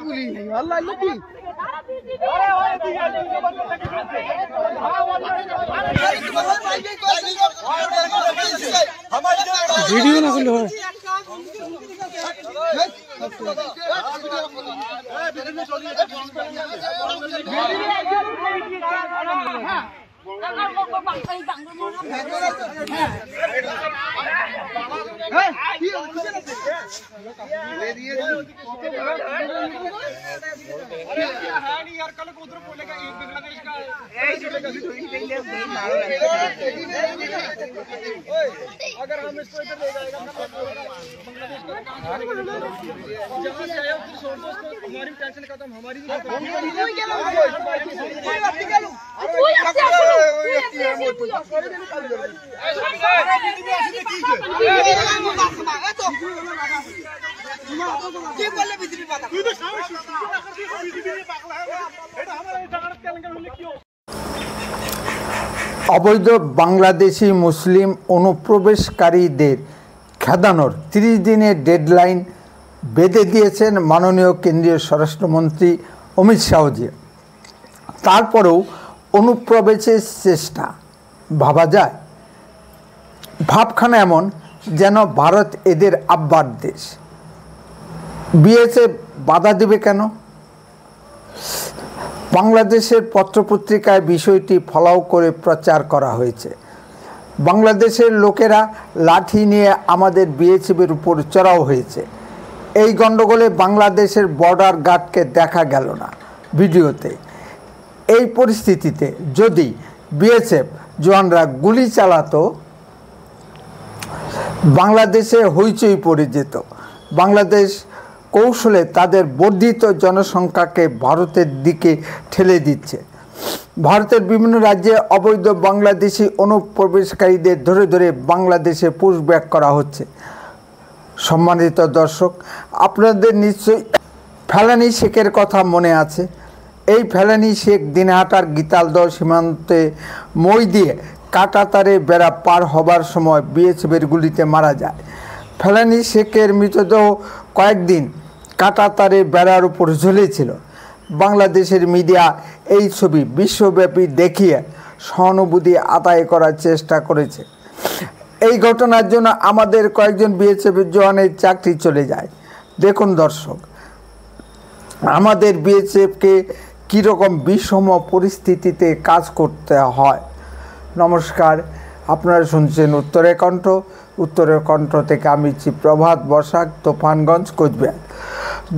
গুলি নেই আল্লাহ কি ভিডিও না করলে হয় अगर हम इसको इधर ले जाएगा जहाँ से आया फिर सोर्सेस को हमारी टेंशन खत्म हमारी भी অবৈধ বাংলাদেশি মুসলিম অনুপ্রবেশকারীদের খেদানোর 30 দিনের ডেডলাইন বেঁধে দিয়েছেন মাননীয় কেন্দ্রীয় স্বরাষ্ট্রমন্ত্রী অমিত শাহজি। তারপরেও অনুপ্রবেশের চেষ্টা ভাবা যায়? ভাবখানা এমন যেন ভারত এদের আব্বার দেশ। বিএসএফ বাধা দেবে কেন? বাংলাদেশের পত্রপত্রিকায় বিষয়টি ফলাও করে প্রচার করা হয়েছে। বাংলাদেশের লোকেরা লাঠি নিয়ে আমাদের বিএসএফের উপর চড়াও হয়েছে। এই গণ্ডগোলে বাংলাদেশের বর্ডার গার্ডকে দেখা গেল না ভিডিওতে। এই পরিস্থিতিতে যদি বিএসএফ জওয়ানরা গুলি চালাতো, বাংলাদেশে হইচই পড়ে যেত। বাংলাদেশ কৌশলে তাদের বর্ধিত জনসংখ্যাকে ভারতের দিকে ঠেলে দিচ্ছে। ভারতের বিভিন্ন রাজ্যে অবৈধ বাংলাদেশি অনুপ্রবেশকারীদের ধরে ধরে বাংলাদেশে পুশব্যাক করা হচ্ছে। সম্মানিত দর্শক, আপনাদের নিশ্চয়ই ফেলানী শেখের কথা মনে আছে। এই ফেলানী শেখ দিনহাটার গীতালদহ সীমান্তে মই দিয়ে কাঁটাতারে বেড়া পার হবার সময় বিএসএফের গুলিতে মারা যায়। ফেলানী শেখের মৃতদেহ কয়েকদিন কাঁটাতারে বেড়ার উপর ঝুলেছিল। বাংলাদেশের মিডিয়া এই ছবি বিশ্বব্যাপী দেখিয়ে সহানুভূতি আদায় করার চেষ্টা করেছে। এই ঘটনার জন্য আমাদের কয়েকজন বিএসএফ জওয়ানের চাকরি চলে যায়। দেখুন দর্শক, আমাদের বিএসএফকে কীরকম বিষম পরিস্থিতিতে কাজ করতে হয়। নমস্কার, আপনারা শুনছেন উত্তরের কণ্ঠ। উত্তরের কণ্ঠ থেকে আমি প্রভাত বসাক, তুফানগঞ্জ, কোচবিহার।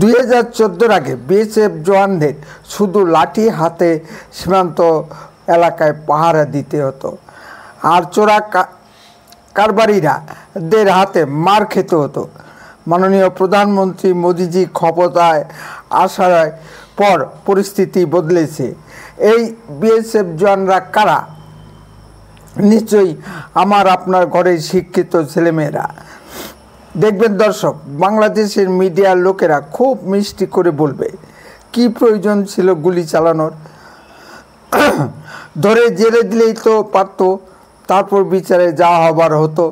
2014 আগে বিএসএফ জওয়ানদের শুধু লাঠি হাতে সীমান্ত এলাকায় পাহারা দিতে হতো, আর চোরা কারবারিরাদের হাতে মার খেতে হতো। মাননীয় প্রধানমন্ত্রী মোদিজি ক্ষমতায় আসার পর পরিস্থিতি বদলেছে। এই বিএসএফ জওয়ানরা কারা? নিশ্চয়ই আমার আপনার ঘরের শিক্ষিত ছেলেমেয়েরা। দেখবেন দর্শক, বাংলাদেশের মিডিয়ার লোকেরা খুব মিষ্টি করে বলবে, কি প্রয়োজন ছিল গুলি চালানোর? ধরে জেলে দিলেই তো পারত, তারপর বিচারে যা হবার হতো।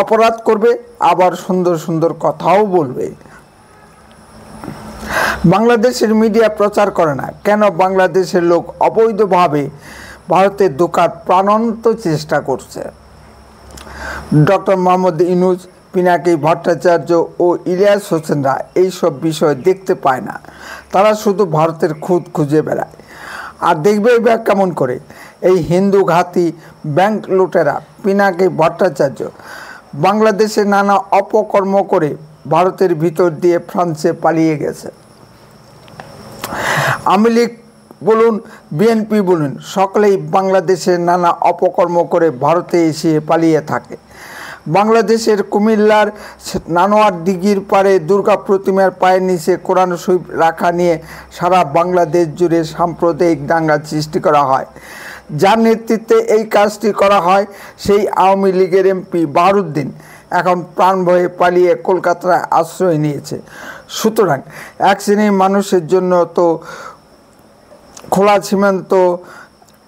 অপরাধ করবে, আবার সুন্দর সুন্দর কথাও বলবে। বাংলাদেশের মিডিয়া প্রচার করে না কেন বাংলাদেশের লোক অবৈধভাবে ভারতে ঢোকার প্রাণান্ত চেষ্টা করছে? ডক্টর মোহাম্মদ ইউনূস, পিনাকি ভট্টাচার্য ও ইলিয়াস হোসেনরা এইসব বিষয় দেখতে পায় না। তারা শুধু ভারতের খুঁত খুঁজে বেড়ায়। আর দেখবে এবার কেমন করে? এই হিন্দু ঘাতি ব্যাংক লুটেরা পিনাকি ভট্টাচার্য বাংলাদেশে নানা অপকর্ম করে ভারতের ভিতর দিয়ে ফ্রান্সে পালিয়ে গেছে। আওয়ামী লীগ বলুন, বিএনপি বলুন, সকলেই বাংলাদেশে নানা অপকর্ম করে ভারতে এসে পালিয়ে থাকে। বাংলাদেশের কুমিল্লার নানোয়ার দিঘির পাড়ে দুর্গা প্রতিমার পায়ের নিচে কোরআন শরীফ রাখা নিয়ে সারা বাংলাদেশ জুড়ে সাম্প্রদায়িক দাঙ্গার সৃষ্টি করা হয়। যার নেতৃত্বে এই কাজটি করা হয় সেই আওয়ামী লীগের এমপি বাহারুদ্দিন। এখন প্রাণ ভয়ে পালিয়ে কলকাতায় আশ্রয় নিয়েছে। সুতরাং এক শ্রেণীর মানুষের জন্য তো খোলা সীমান্ত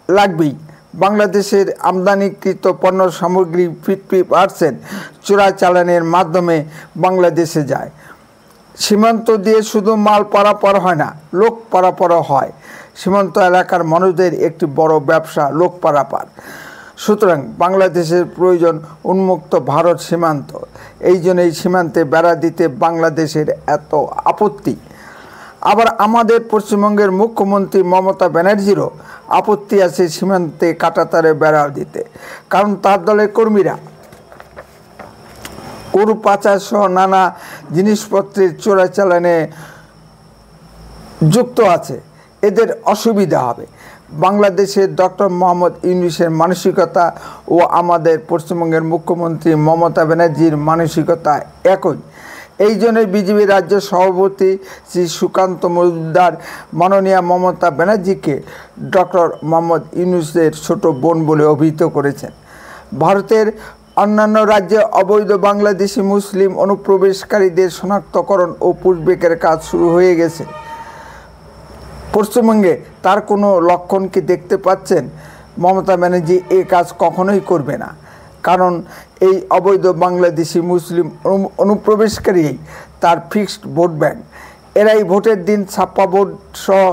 লাগবেই। বাংলাদেশের আমদানিকৃত পণ্য সামগ্রী 50% চোরাচালানের মাধ্যমে বাংলাদেশে যায়। সীমান্ত দিয়ে শুধু মাল পারাপার হয় না, লোক পারাপারও হয়। সীমান্ত এলাকার মানুষদের একটি বড় ব্যবসা লোক পারাপার। সুতরাং বাংলাদেশের প্রয়োজন উন্মুক্ত ভারত সীমান্ত। এই জন্যই সীমান্তে বেড়া দিতে বাংলাদেশের এত আপত্তি। আবার আমাদের পশ্চিমবঙ্গের মুখ্যমন্ত্রী মমতা ব্যানার্জিরও আপত্তি আছে সীমান্তে কাঁটাতারে বেড়া দিতে, কারণ তার দলের কর্মীরা গরু পাচার সহ নানা জিনিসপত্রের চোরাচালানে যুক্ত আছে। এদের অসুবিধা হবে। বাংলাদেশের ডক্টর মোহাম্মদ ইউনূসের মানসিকতা ও আমাদের পশ্চিমবঙ্গের মুখ্যমন্ত্রী মমতা ব্যানার্জির মানসিকতা একই। এই জন্যই বিজেপি রাজ্য সভাপতি শ্রী সুকান্ত মজুমদার মাননীয়া মমতা ব্যানার্জিকে ডক্টর মোহাম্মদ ইউনূসের ছোট বোন বলে অভিহিত করেছেন। ভারতের অন্যান্য রাজ্যে অবৈধ বাংলাদেশি মুসলিম অনুপ্রবেশকারীদের শনাক্তকরণ ও পুষবেকের কাজ শুরু হয়ে গেছে। পশ্চিমবঙ্গে তার কোনো লক্ষণ কি দেখতে পাচ্ছেন? মমতা ব্যানার্জি এই কাজ কখনোই করবে না, কারণ এই অবৈধ বাংলাদেশি মুসলিম অনুপ্রবেশকারী তার ফিক্সড ভোট ব্যাংক। এরাই ভোটের দিন ছাপ্পা ভোট সহ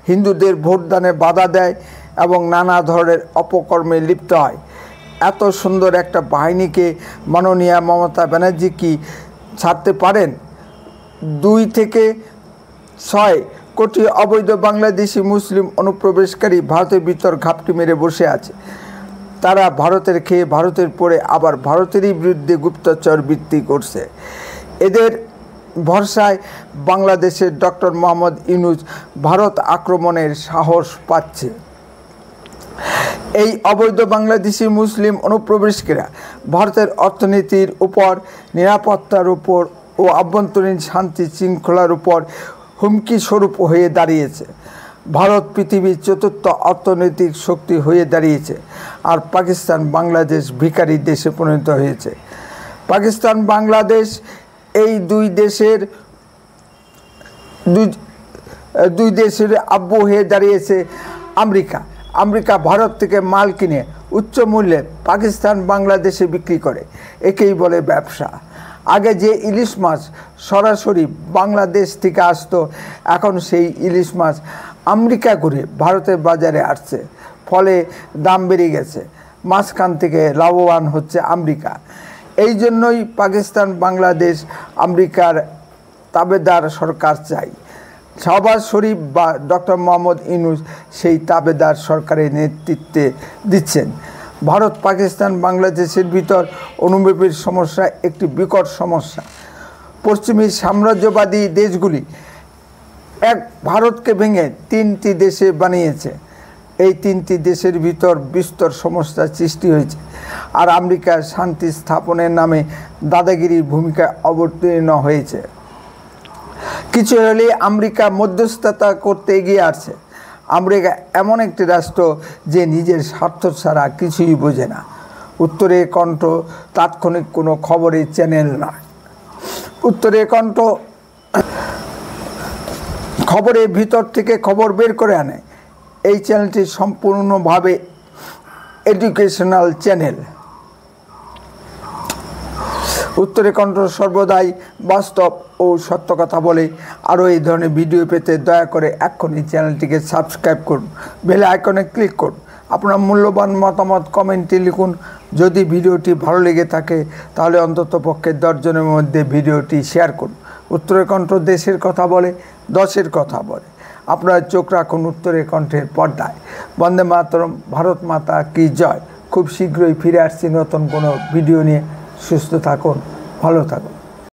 হিন্দুদের ভোটদানে বাধা দেয় এবং নানা ধরনের অপকর্মে লিপ্ত হয়। এত সুন্দর একটা বাহিনীকে মাননীয়া মমতা ব্যানার্জি কি ছাড়তে পারেন? 2 থেকে 6 কোটি অবৈধ বাংলাদেশি মুসলিম অনুপ্রবেশকারী ভারতের ভিতর ঘাপটি মেরে বসে আছে। তারা ভারতের খেয়ে ভারতের পরে আবার ভারতেরই বিরুদ্ধে গুপ্তচর বৃত্তি করছে। এদের ভরসায় বাংলাদেশের ডক্টর মোহাম্মদ ইউনূস ভারত আক্রমণের সাহস পাচ্ছে। এই অবৈধ বাংলাদেশি মুসলিম অনুপ্রবেশকারীরা ভারতের অর্থনীতির উপর, নিরাপত্তার উপর ও আভ্যন্তরীণ শান্তি শৃঙ্খলার উপর হুমকি স্বরূপ হয়ে দাঁড়িয়েছে। ভারত পৃথিবীর 4র্থ অর্থনৈতিক শক্তি হয়ে দাঁড়িয়েছে, আর পাকিস্তান বাংলাদেশ ভিখারি দেশে পরিণত হয়েছে। পাকিস্তান বাংলাদেশ এই দুই দেশের আব্বু হয়ে দাঁড়িয়েছে আমেরিকা। আমেরিকা ভারত থেকে মাল কিনে উচ্চ মূল্যে পাকিস্তান বাংলাদেশে বিক্রি করে। একেই বলে ব্যবসা। আগে যে ইলিশ মাছ সরাসরি বাংলাদেশ থেকে আসতো, এখন সেই ইলিশ মাছ আমেরিকা ঘুরে ভারতের বাজারে আসছে। ফলে দাম বেড়ে গেছে। মাঝখান থেকে লাভবান হচ্ছে আমেরিকা। এই জন্যই পাকিস্তান বাংলাদেশ আমেরিকার তাবেদার সরকার চাই। শাহবাজ শরীফ বা ডক্টর মোহাম্মদ ইউনূস সেই তাবেদার সরকারের নেতৃত্বে দিচ্ছেন। ভারত পাকিস্তান বাংলাদেশের ভিতর অনুভবের সমস্যা একটি বিকট সমস্যা। পশ্চিমী সাম্রাজ্যবাদী দেশগুলি এক ভারতকে ভেঙে 3টি দেশে বানিয়েছে। এই 3টি দেশের ভিতর বিস্তর সমস্যার সৃষ্টি হয়েছে, আর আমেরিকা শান্তি স্থাপনের নামে দাদাগিরির ভূমিকা অবতীর্ণ হয়েছে। কিছু হলে আমেরিকা মধ্যস্থতা করতে এগিয়ে আসছে। আমেরিকা এমন একটি রাষ্ট্র যে নিজের স্বার্থ ছাড়া কিছুই বোঝে না। উত্তরের কণ্ঠ তাৎক্ষণিক কোনো খবরের চ্যানেল নয়। উত্তরের কণ্ঠ খবরের ভিতর থেকে খবর বের করে আনে। এই চ্যানেলটি সম্পূর্ণভাবে এডুকেশনাল চ্যানেল। উত্তরের কণ্ঠ সর্বদাই বাস্তব ও সত্য কথা বলে। আরও এই ধরনের ভিডিও পেতে দয়া করে এক্ষুনি চ্যানেলটিকে সাবস্ক্রাইব করুন, বেল আইকনে ক্লিক করুন। আপনার মূল্যবান মতামত কমেন্টে লিখুন। যদি ভিডিওটি ভালো লেগে থাকে তাহলে অন্ততপক্ষে 10 জনের মধ্যে ভিডিওটি শেয়ার করুন। উত্তরের কণ্ঠ দেশের কথা বলে, দশের কথা বলে। আপনারা চোখ রাখুন উত্তরের কণ্ঠের পর্দায়। বন্দে মাতরম, ভারত মাতা কি জয়। খুব শীঘ্রই ফিরে আসছি নতুন কোনো ভিডিও নিয়ে। সুস্থ থাকুন, ভালো থাকুন।